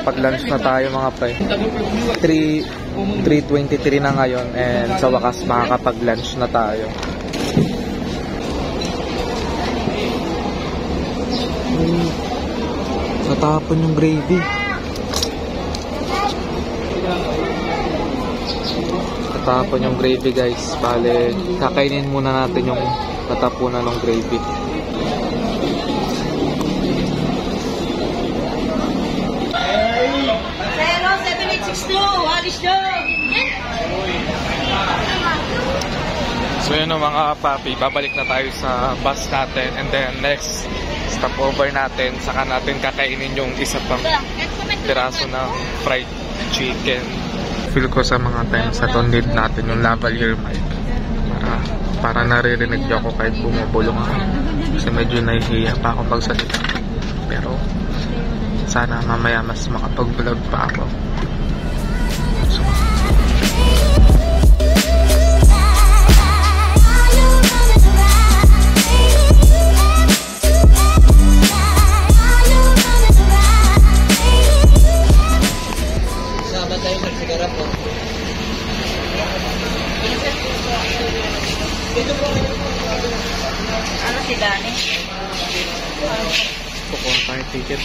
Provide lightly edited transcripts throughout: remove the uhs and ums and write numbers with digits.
makapag-lunch na tayo mga pre. 3:23 na ngayon and sa wakas makakapag-lunch na tayo. Natapon yung gravy. Natapon yung gravy guys. Bale, kakainin muna natin yung natapunan ng gravy. So yun o mga papi, babalik na tayo sa bus natin and then next stopover natin, saka natin kakainin yung isa pang piraso ng fried chicken. Feel ko sa mga times sa need natin yung lavalier mic para naririnig niyo ako kahit bumubulong ako kasi medyo nahihiya pa ako magsalita, pero sana mamaya mas makapag-vlog pa ako. Ano si Dani? Kukuha tayo ticket.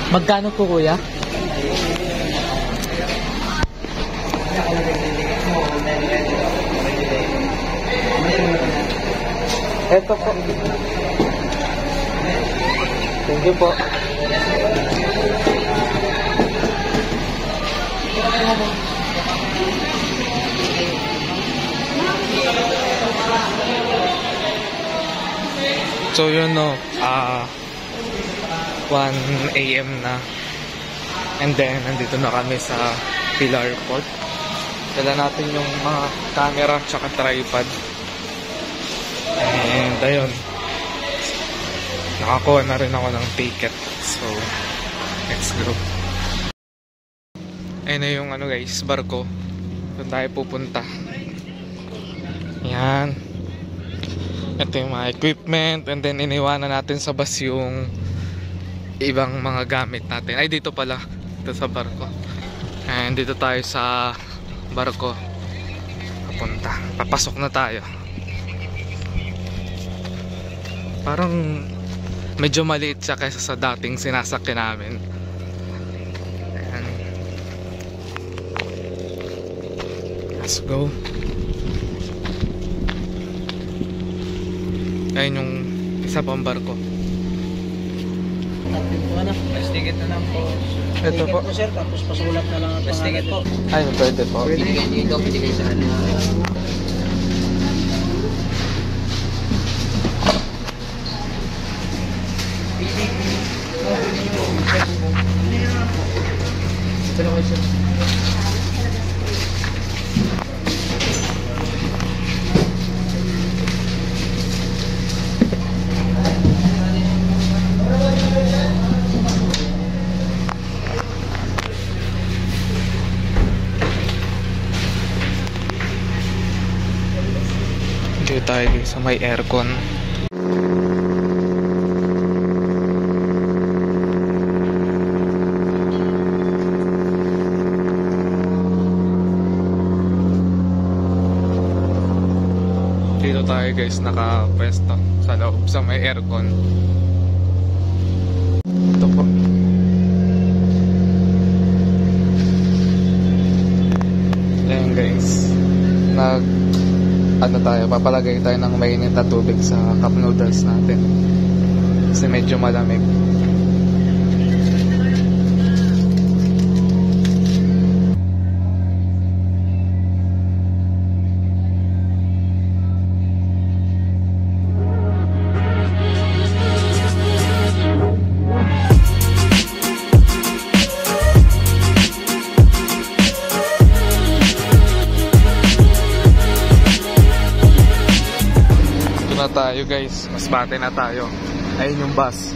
Magkano po kuya? Eto po. Thank you po. So yun no, 1 AM na. And then nandito na kami sa Pilar Port. Dala natin yung mga camera tsaka tripod. And ayun, nakakuha na rin ako ng ticket. So let's go. Ayun na yung ano guys, barko. Doon tayo pupunta. Yan. Ito yung mga equipment. And then iniwanan natin sa bus yung ibang mga gamit natin. Ay dito pala, dito sa barko. And dito tayo sa barko papunta. Papasok na tayo. Parang medyo maliit siya kaysa sa dating sinasakyan namin. Ayan. Let's go. Ayun yung isa pang barko. Mas ticket na lang po. Ito po. Sir, tapos pasulat na lang ang pangalan po. Ay, pwede po. Pwede kayo dito, pwede kayo sa ano. Ito na kayo sir. Dito tayo sa may aircon. Dito tayo guys nakapwesto sa loob sa may aircon. Ito po. Ayan guys, ano tayo, papalagay tayo ng mainit na tubig sa cup noodles natin kasi medyo malamig. Na tayo guys, Masbate na tayo. Ayun yung bus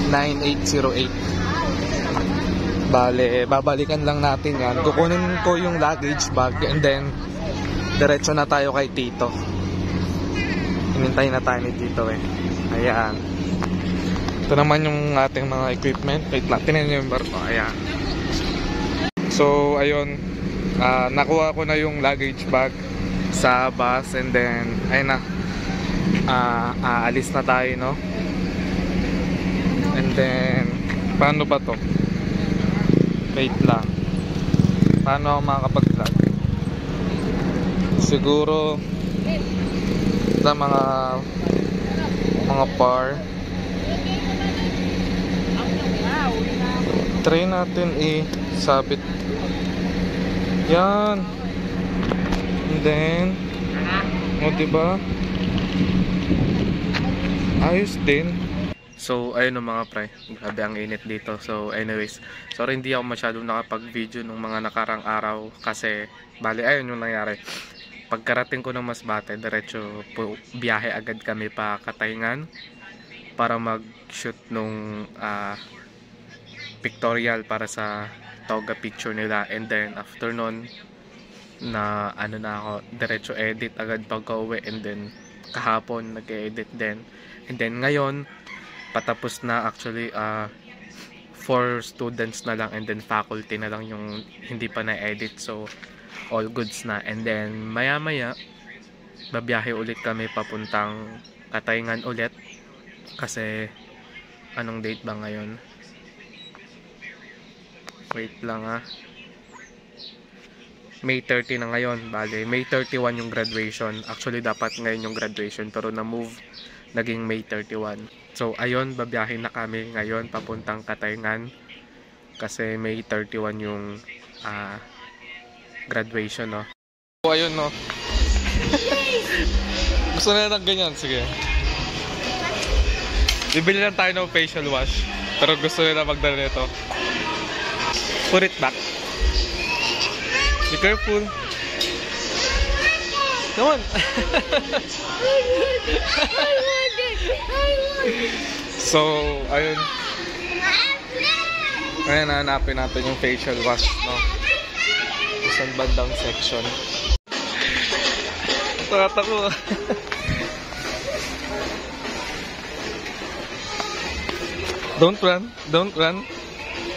9808. Bale, babalikan lang natin yan. Kukunin ko yung luggage bag and then diretso na tayo kay Tito. Hinintay na tayo ni Tito eh. Ayan. Ito naman yung ating mga equipment. Wait lang, tinanin nyo yung barko. Ayan. So, ayun. Nakuha ko na yung luggage bag sa bus. And then, ayun na. Aalis na tayo, no? And then, paano ba to? Wait lang. Paano ako makakapag-vlog? Siguro sa mga par. Try natin i-sabit. Yan. And then, diba? Ayos din. So, ayun mga pre, grabe ang init dito. So, anyways, sorry hindi ako masyadong nakapag-video nung mga nakarang araw kasi, bali, ayun yung nangyari. Pagkarating ko ng Masbate, diretso biyahe agad kami pa Katayngan para mag-shoot nung pictorial para sa toga picture nila. And then, after nun, na ako, diretso edit agad pagka-uwi. And then, kahapon, nag-edit din. And then, ngayon, patapos na actually 4 students na lang and then faculty na lang yung hindi pa na-edit, so all goods na. And then maya maya babiyahe ulit kami papuntang Katayngan ulit kasi anong date ba ngayon? Wait lang May 30 na ngayon. Bale, May 31 yung graduation. Actually dapat ngayon yung graduation pero na-move, naging May 31. So, ayun, babiyahin na kami ngayon papuntang Katayngan kasi May 31 yung graduation, no? So, ayun, no? Gusto na ng ganyan, sige. Bibili lang tayo ng facial wash pero gusto nila magdala nito. Put it back. Be careful. Come on. So, ayun. Ayan, hanapin natin yung facial wash, no? Isang bandang section. Takot ako. Don't run. Don't run.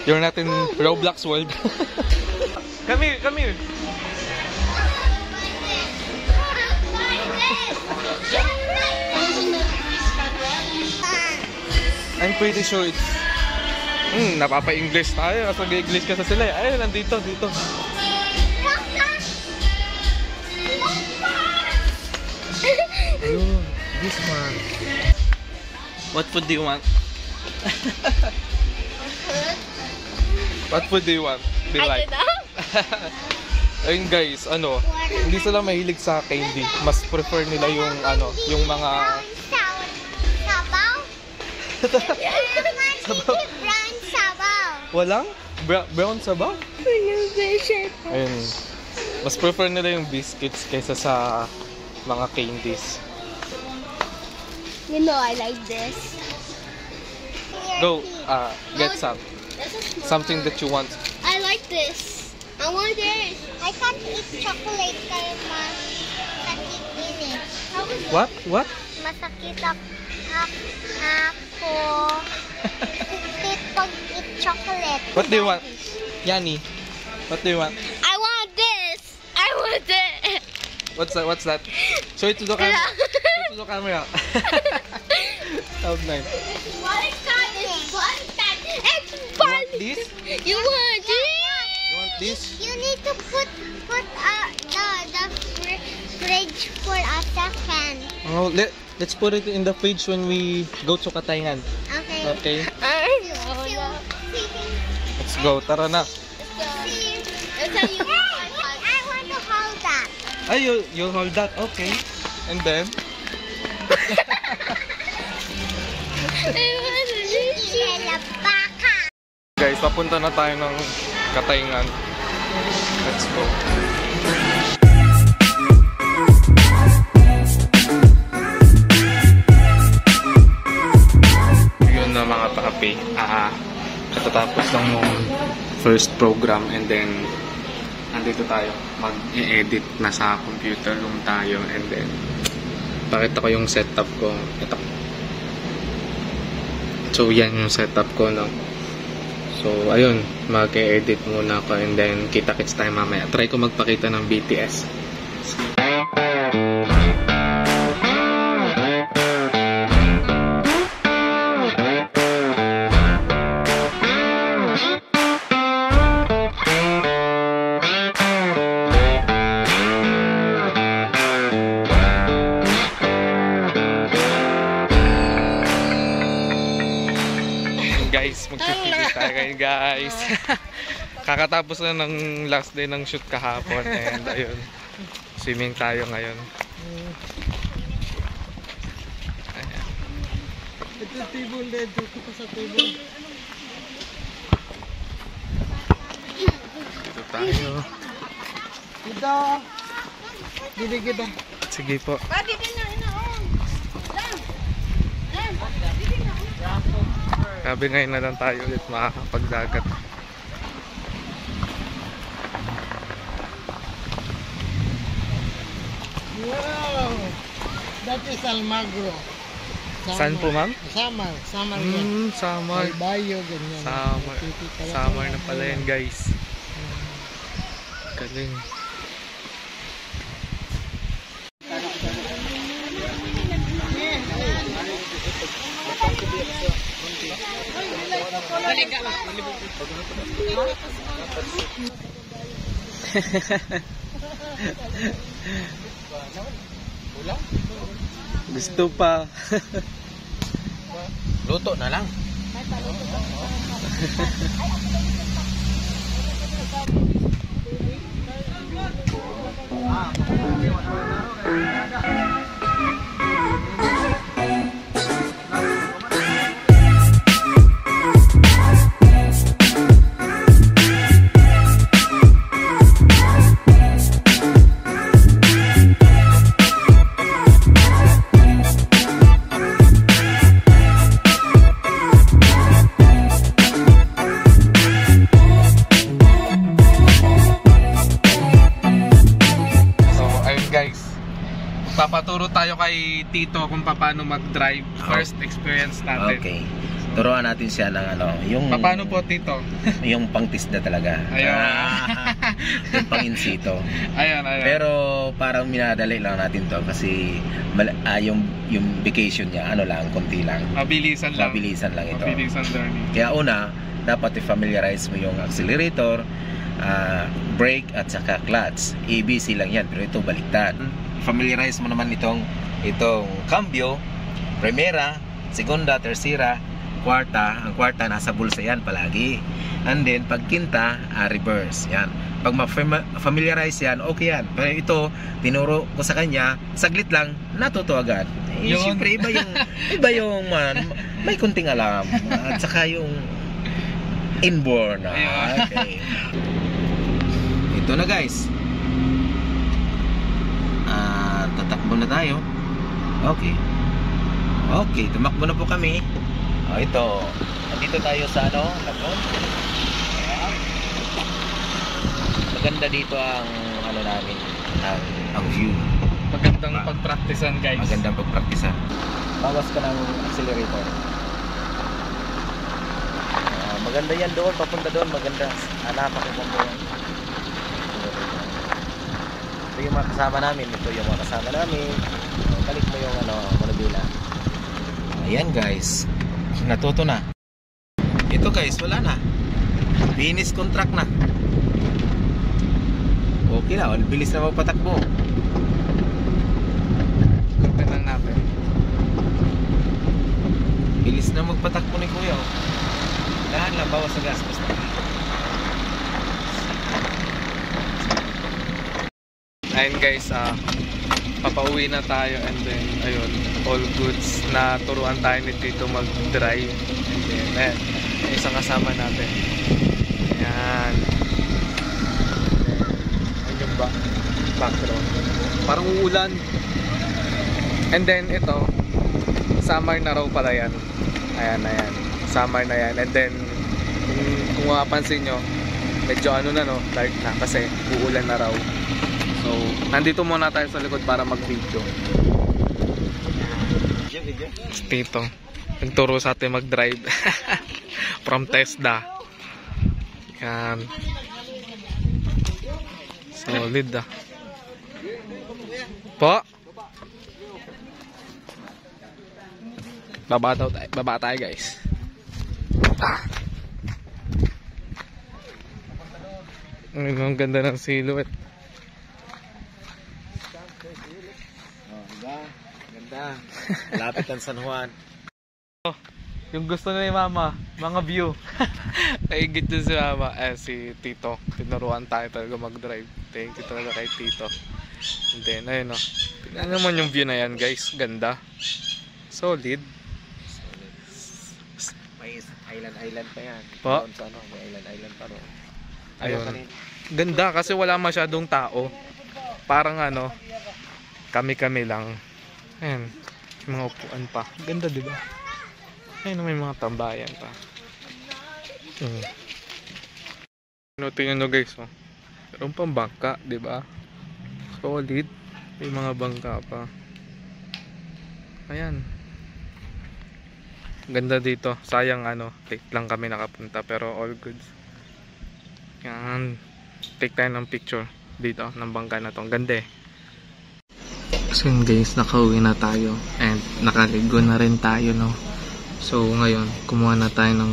You're not in Roblox world. Come here, come here. I'm pretty sure it's... napapa-English tayo. Mas nag-English ka sa sila. Ayun, nandito, dito. Ayun, this one. What food do you want? What food do you want? Do you like? Ayun guys, hindi sila mahilig sa candy. Mas prefer nila yung yung mga sabaw. Brown sabaw. Walang? Brown sabaw? Ayun. Mas prefer nila yung biscuits kaysa sa mga candies. You know I like this. Go, get some. Something that you want. I like this. I want this. I can't eat chocolate kaya masakit din eh. What? What? Masakit ako. Sakit pag-eat chocolate. What do you want? Yani, what do you want? I want this. I want it. What's that? What's that? Show it to the camera. Show it to the camera. Sound nice. What is that? It's fun. It's You fun. want this? You want this? You want this? You need to put the fridge for a second. Oh, let's put it in the fridge when we go to Katayngan. Okay. Okay. I Let's go. Tara na. want to hold that. Ay, you'll hold that. Okay. And then? Guys, papunta na tayo ng Katayngan. Let's go. Yun na mga papi. Katatapos lang yung first program and then Nandito tayo. Mag-i-edit. Nasa computer room tayo. And then, pakita ko yung setup ko. Ito. So, yan yung setup ko, no? So, ayun. Mag-i-edit muna ako. And then, kita-kits tayo mamaya. Try ko magpakita ng BTS. Guys, magpipili tayo ngayon, guys. Kakatapos na ng last day ng shoot kahapon. And ayun, swimming tayo ngayon. Ayan. Ito table dito ko sa table. Dito tayo. Kita. Dili kita. Sige po. Sabi ngayon na lang tayo ulit makakapagdagat. Wow! That is Almagro. Saan po, ma'am? Samar. Samar yan. Samar. Bayo, ganyan. Samar. Samar na pala yan, guys. Galing. Gusto pa. Luto na lang. Papaturo tayo kay Tito kung paano mag-drive. First experience natin. Okay. Turuan natin siya ng yung paano po, Tito? Yung pang-tisda talaga. Ayun. Yung pang-insito. Ayun. Pero parang minadali lang natin to kasi yung vacation niya lang, konti lang. Mabilisan lang. Mabilisan lang ito. Mabilisan learning. Kaya una, dapat i-familiarize mo yung accelerator, brake at saka clutch. ABC lang yan, pero ito baliktad. Familiarize mo naman itong cambio, primera, segunda, tercera, kwarta. Ang kwarta nasa bulsa yan palagi. And then pag quinta, reverse. Yan. Pag ma-familiarize yan, okay yan. Pero ito, tinuro ko sa kanya, saglit lang, natuto agad. Siyempre iba yung may kunting alam. At saka yung inborn. Okay. Ito na, guys. Tatakbo na tayo. Okay. Okay, tumakbo na po kami. Ito. Nandito tayo sa Lagron. Maganda dito ang namin, ang view. Magandang pagpraktisan, guys. Magandang pagpraktisan. Bawas ka ng accelerator. Maganda yan doon, papunta doon, maganda. Napakaganda yan. Ito yung mga kasama namin. Balik mo yung manubila. Ayan, guys. Natuto na. Ito, guys, wala na. Finish contract na. Okay na, bilis na magpatakbo. Ganda lang natin. Bilis na magpatakbo ni Kuya. Dahan lang, bawas sa gas. Basta. Ayun, guys, papauwi na tayo. And then, ayun, all goods. Na turuan tayo ni Tito mag-drive. And then, ayun, isang kasama natin. Ayan. Ayun yung background. Parang uulan. And then, ito, summer na raw pala yan. Ayan. Summer na yan. And then, kung mapapansin nyo, medyo ano na no, dark na kasi uulan na raw. So, nandito muna tayo sa likod para mag-video. Tito, nagturo sa atin mag-drive. From TESDA. Yan. Solid ah. Po? Baba tayo guys. Ang ganda ng silhouette. Ganda. Lapit ang San Juan. Yung gusto na ni Mama, mga view. Naigit dun si Mama, si Tito. Tinuruan tayo talaga mag-drive. Thank you talaga kay Tito. And then, ayun o. Tingnan naman yung view na yan guys. Ganda. Solid. May island pa yan. Po? May island pa rin. Ayun. Ganda kasi wala masyadong tao. Parang ano, kami-kami lang. Ayan. Yung mga upuan pa. Ganda diba? Ayun, may mga tambayan pa. Tingnan nyo guys, oh. Meron pang bangka, diba? Solid. May mga bangka pa. Ayan. Ganda dito. Sayang ano, late lang kami nakapunta pero all goods. Yan. Take tayo ng picture dito ng bangka na to. Ganda eh. So yun guys, nakauwi na tayo and nakaligo na rin tayo, no. So ngayon, kumuha na tayo ng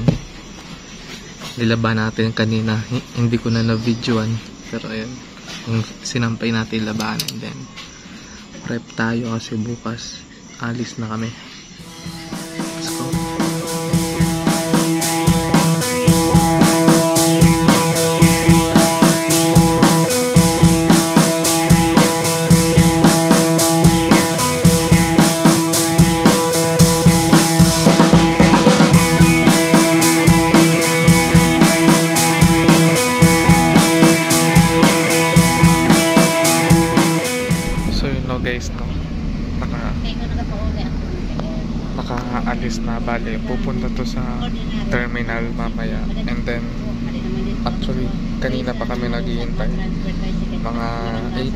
nilaban natin kanina. Hindi ko na na-videoan pero ayun, yung sinampay natin laban and then prep tayo kasi bukas alis na kami. Let's go. Guys, no, nakaalis na, bale pupunta to sa terminal mamaya and then actually kanina pa kami naghihintay, mga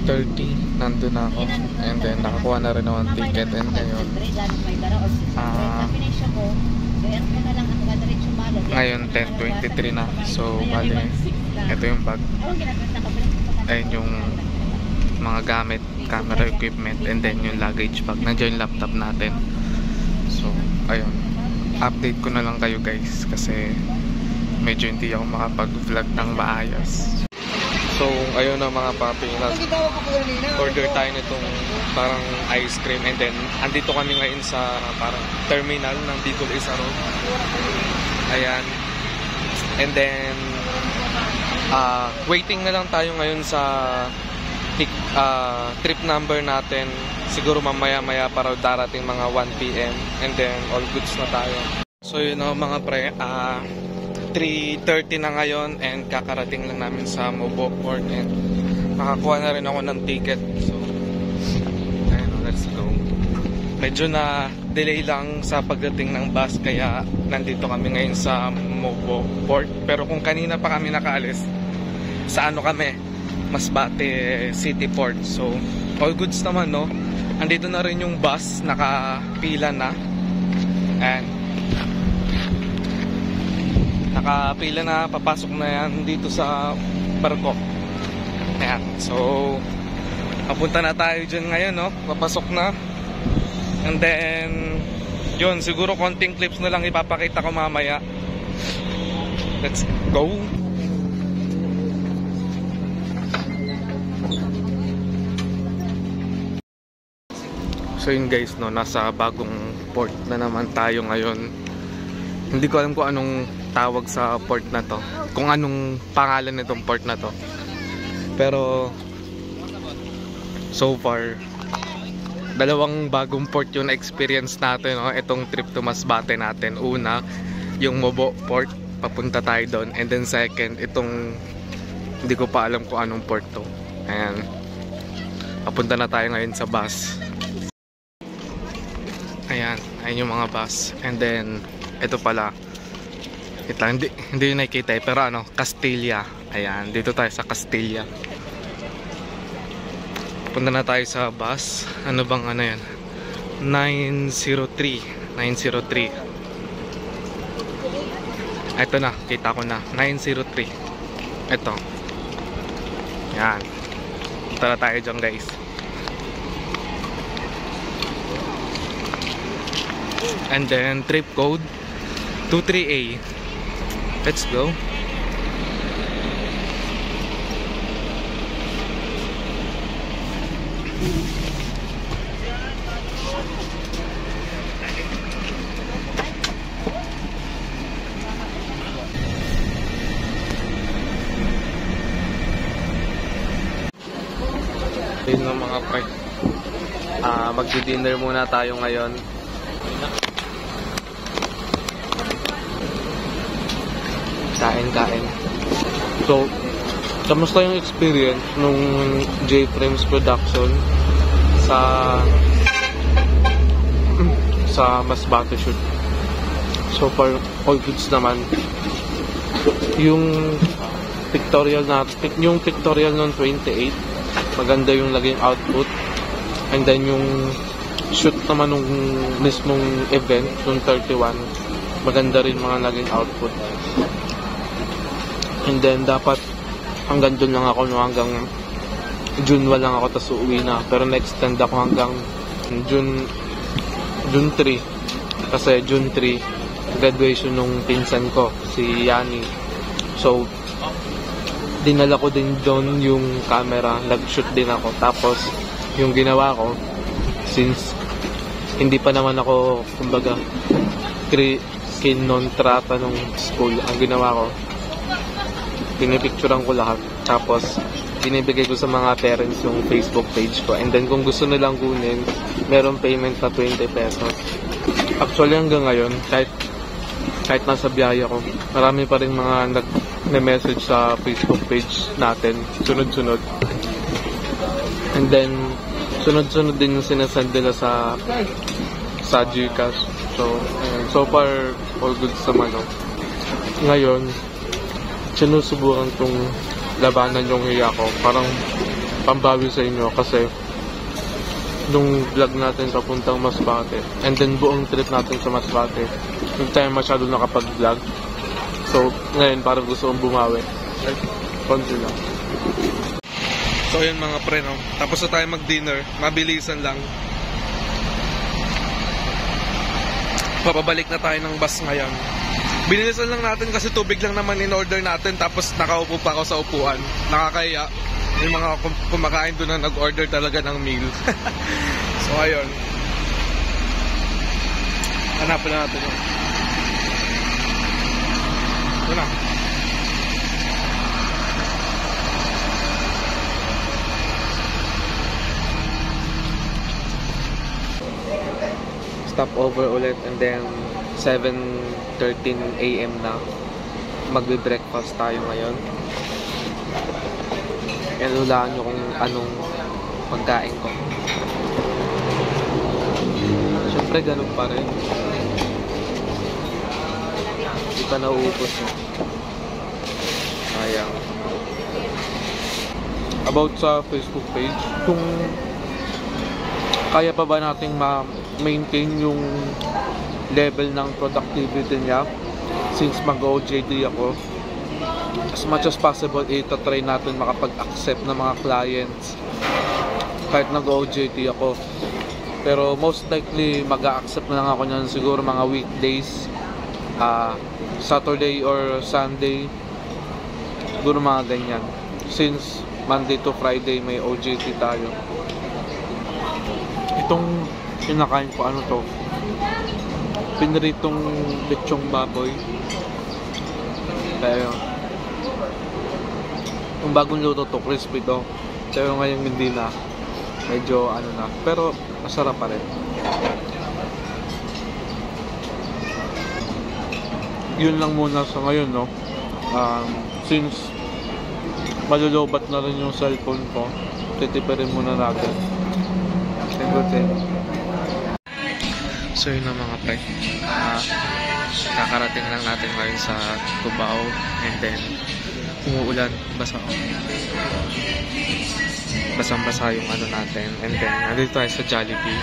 8:30 nandun na ako and then nakakuha na rin ako ng ticket and ngayon 10:23 na, so bale ito yung bag, ayun yung mga gamit, camera equipment and then yung luggage bag, nandiyan yung laptop natin. So ayun, update ko na lang kayo guys kasi medyo hindi ako makapag-vlog ng maayos. So ayun na mga papi, order tayo nitong parang ice cream and then andito kami ngayon sa parang terminal ng Bicol Isa Road. Ayan, and then waiting na lang tayo ngayon sa trip number natin. Siguro mamaya para darating mga 1 PM and then all goods na tayo. So yun know, mga pre, 3:30 na ngayon and kakarating lang namin sa Mobo Port and nakakuha na rin ako ng ticket. So ayun, let's go. Medyo na delay lang sa pagdating ng bus kaya nandito kami ngayon sa Mobo Port. Pero kung kanina pa kami nakaalis, sa ano kami, Masbate City Port. So all goods naman, no. Andito na rin yung bus, nakapila na and nakapila na, papasok na yan dito sa barko. Ayan, so papunta na tayo dyan ngayon, no. Papasok na and then yun, siguro konting clips na lang ipapakita ko mamaya. Let's go. So yun guys, no, nasa bagong port na naman tayo ngayon. Hindi ko alam kung anong tawag sa port na to, kung anong pangalan nitong port na to. Pero so far, dalawang bagong port yung experience natin, no, itong trip to Masbate natin. Una, yung Mobo Port, papunta tayo doon. And then second, itong hindi ko pa alam kung anong port to. Ayan, papunta na tayo ngayon sa bus. Ayan, ayun yung mga bus. And then ito pala, hindi nakikita eh, pero ano, Castilla. Ayan, dito tayo sa Castilla. Punta na tayo sa bus. Ano bang ano yan? 903. Ito na, kita ko na. 903. Ito. Yan. Punta na tayo dyan, guys. And then trip code 23A. Let's go. Yun lang mga pre. Magdi-dinner muna tayo ngayon. Kain. So, kamusta yung experience nung J-Frames production sa Masbate shoot? So far, all goods naman. Yung pictorial nung 28, maganda yung laging output. And then yung shoot naman nung mismong event, nung 31, maganda rin mga naging output. And then dapat hanggang dun lang ako, no, hanggang June 1 lang ako, tas uuwi na. Pero na-extend ako hanggang June 3, kasi June 3 graduation nung pinsan ko, si Yani. So dinala ko din doon yung camera, nag-shoot din ako. Tapos yung ginawa ko, since hindi pa naman ako kumbaga kinontrata nung school, ang ginawa ko, pinipicturean ko lahat. Tapos binibigay ko sa mga parents yung Facebook page ko. And then kung gusto nilang kunin, meron payment na 20 pesos. Actually hanggang ngayon, kahit nasa biyaya ko, marami pa rin mga nag-message sa Facebook page natin, sunod-sunod. And then sunod-sunod din yung sinasend nila sa Gcash. So far all good sa mano. Ngayon sinusubukan kong labanan yung hiya ko, parang pambawi sa inyo, kasi nung vlog natin papuntang Masbate, and then buong trip natin sa Masbate, hindi tayo masyado nakapag-vlog. So ngayon parang gusto kong bumawi. Konti lang. So yun mga pre, no? Tapos na tayo mag-dinner, mabilisan lang. Papabalik na tayo ng bus ngayon. Binilisan lang natin kasi tubig lang naman in-order natin, tapos nakaupo pa ako sa upuan. Nakakaya. Yung mga kumakain doon na nag-order talaga ng meal. So ayun. Hanapin na natin yun. Ito na. Stop over ulit, and then 7:13 AM na. Magbe-breakfast tayo ngayon. And hulaan nyo kung anong pagkain ko. Siyempre ganun pa rin. Hindi pa nauubos eh. Sayang. About sa Facebook page, kung kaya pa ba nating ma-maintain yung level ng productivity niya, since mag-OJT ako, as much as possible itatry natin makapag-accept ng mga clients kahit nag-OJT ako. Pero most likely mag-a-accept na lang ako nyan siguro mga weekdays, Saturday or Sunday, siguro mga ganyan, since Monday to Friday may OJT tayo. Itong kinakain ko, ano to, piniritong lechong baboy. Pero yung bagong luto to, crispy to. Pero ngayon hindi na, medyo ano na, pero masarap pa rin. Yun lang muna sa ngayon, no. Since malulobat na rin yung cellphone ko, titipirin muna natin. So yun na mga pre, Kakarating lang natin ngayon sa Cubao, and then umuulan, basang-basa yung ano natin, and then nandito tayo sa Jollibee,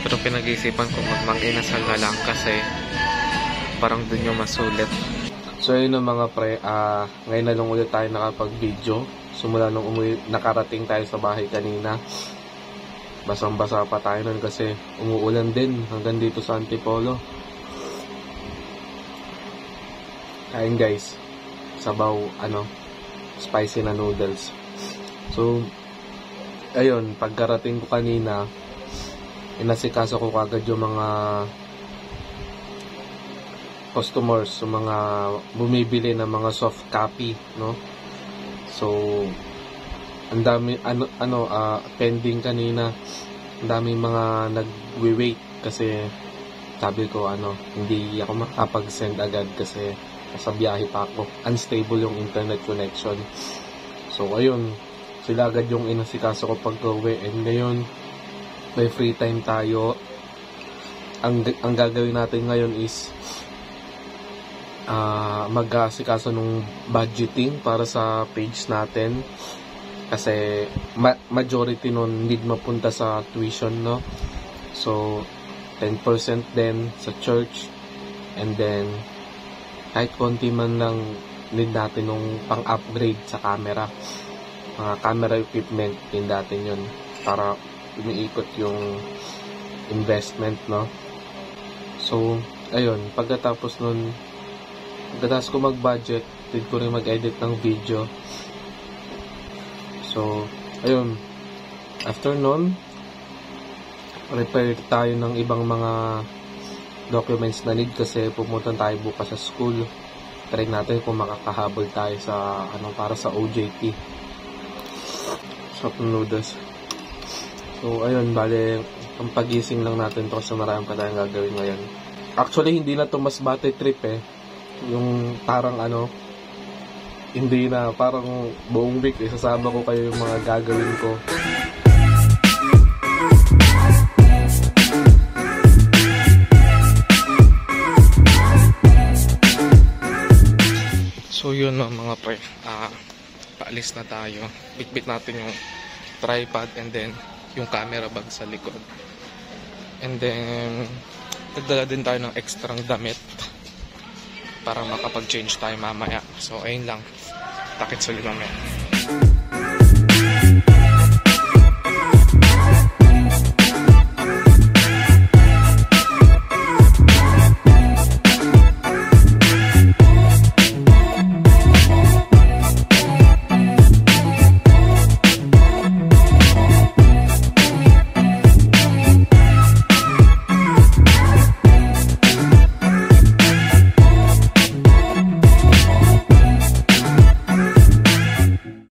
pero pinag-iisipan ko mag-inasal na lang kasi parang dun yung masulit. So yun ang mga pre, ngayon na lang ulit tayo nakapag-video. Simula nung nakarating tayo sa bahay kanina, basang-basa pa tayo nun kasi umuulan din hanggang dito sa Antipolo. Kain guys, sabaw, spicy na noodles. So ayun, pagkarating ko kanina, inasikaso ko kagad yung mga customers, yung mga bumibili ng mga soft copy, no? So ang dami pending kanina, ang dami mga nagwi-wait kasi sabi ko hindi ako makapag-send agad kasi sa biyahe pa ako, unstable yung internet connection. So ayun, sila agad yung inasikaso ko pag-uwi, and ngayon may free time tayo. Ang gagawin natin ngayon is mag-asikaso nung budgeting para sa page natin kasi majority nun need mapunta sa tuition, no? So 10% din sa church, and then kahit konti man lang need natin nung pang-upgrade sa camera, mga camera equipment din natin yun para umiikot yung investment, no? So ayun, pagkatapos ko mag-budget, din ko rin mag-edit ng video. So ayun, after nun, prepare tayo ng ibang mga documents na need kasi pumunta tayo bukas sa school. Try natin kung makakahabol tayo sa para sa OJT, shop noodles. So ayun, bale ang pagising lang natin to kasi marami pa tayong gagawin ngayon. Actually hindi na to Masbate trip yung parang hindi na, parang buong week isasama ko kayo yung mga gagawin ko. So yun mga pre, paalis na tayo. Bitbit natin yung tripod and then yung camera bag sa likod, and then nagdala din tayo ng extrang damit para makapag-change tayo mamaya. So ayun lang, takit sa mamaya.